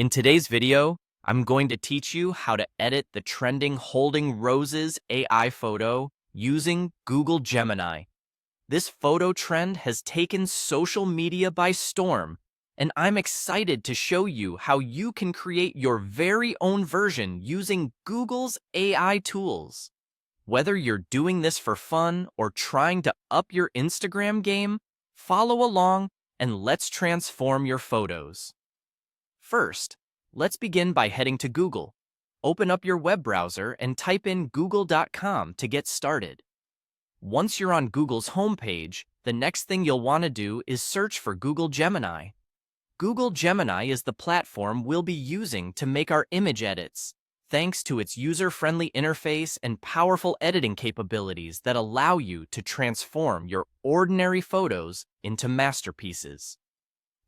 In today's video, I'm going to teach you how to edit the trending Holding Roses AI photo using Google Gemini. This photo trend has taken social media by storm, and I'm excited to show you how you can create your very own version using Google's AI tools. Whether you're doing this for fun or trying to up your Instagram game, follow along and let's transform your photos. First, let's begin by heading to Google. Open up your web browser and type in google.com to get started. Once you're on Google's homepage, the next thing you'll want to do is search for Google Gemini. Google Gemini is the platform we'll be using to make our image edits, thanks to its user-friendly interface and powerful editing capabilities that allow you to transform your ordinary photos into masterpieces.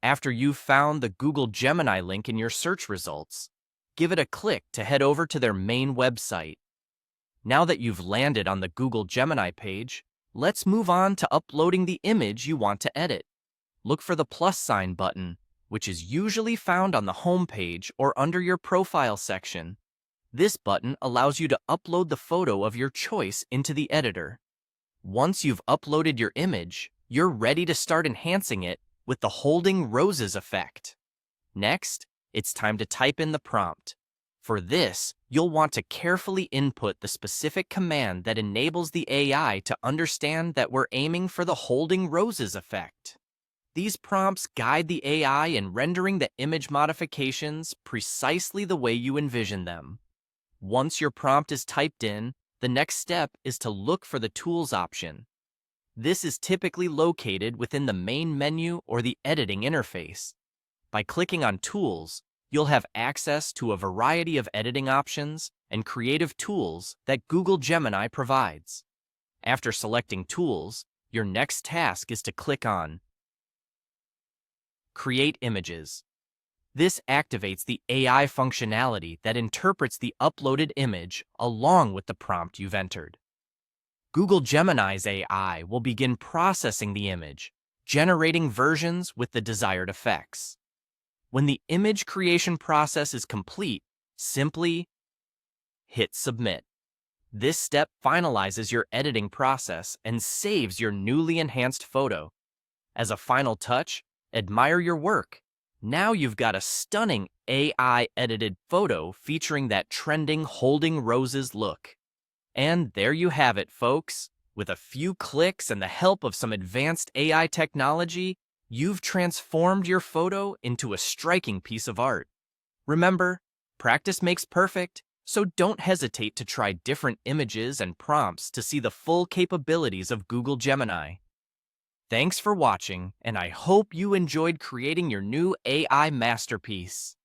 After you've found the Google Gemini link in your search results, give it a click to head over to their main website. Now that you've landed on the Google Gemini page, let's move on to uploading the image you want to edit. Look for the plus sign button, which is usually found on the home page or under your profile section. This button allows you to upload the photo of your choice into the editor. Once you've uploaded your image, you're ready to start enhancing it with the Holding Roses effect. Next, it's time to type in the prompt. For this, you'll want to carefully input the specific command that enables the AI to understand that we're aiming for the Holding Roses effect. These prompts guide the AI in rendering the image modifications precisely the way you envision them. Once your prompt is typed in, the next step is to look for the Tools option. This is typically located within the main menu or the editing interface. By clicking on Tools, you'll have access to a variety of editing options and creative tools that Google Gemini provides. After selecting Tools, your next task is to click on Create Images. This activates the AI functionality that interprets the uploaded image along with the prompt you've entered. Google Gemini's AI will begin processing the image, generating versions with the desired effects. When the image creation process is complete, simply hit Submit. This step finalizes your editing process and saves your newly enhanced photo. As a final touch, admire your work. Now you've got a stunning AI-edited photo featuring that trending Holding Roses look. And there you have it, folks. With a few clicks and the help of some advanced AI technology, you've transformed your photo into a striking piece of art. Remember, practice makes perfect, so don't hesitate to try different images and prompts to see the full capabilities of Google Gemini. Thanks for watching, and I hope you enjoyed creating your new AI masterpiece.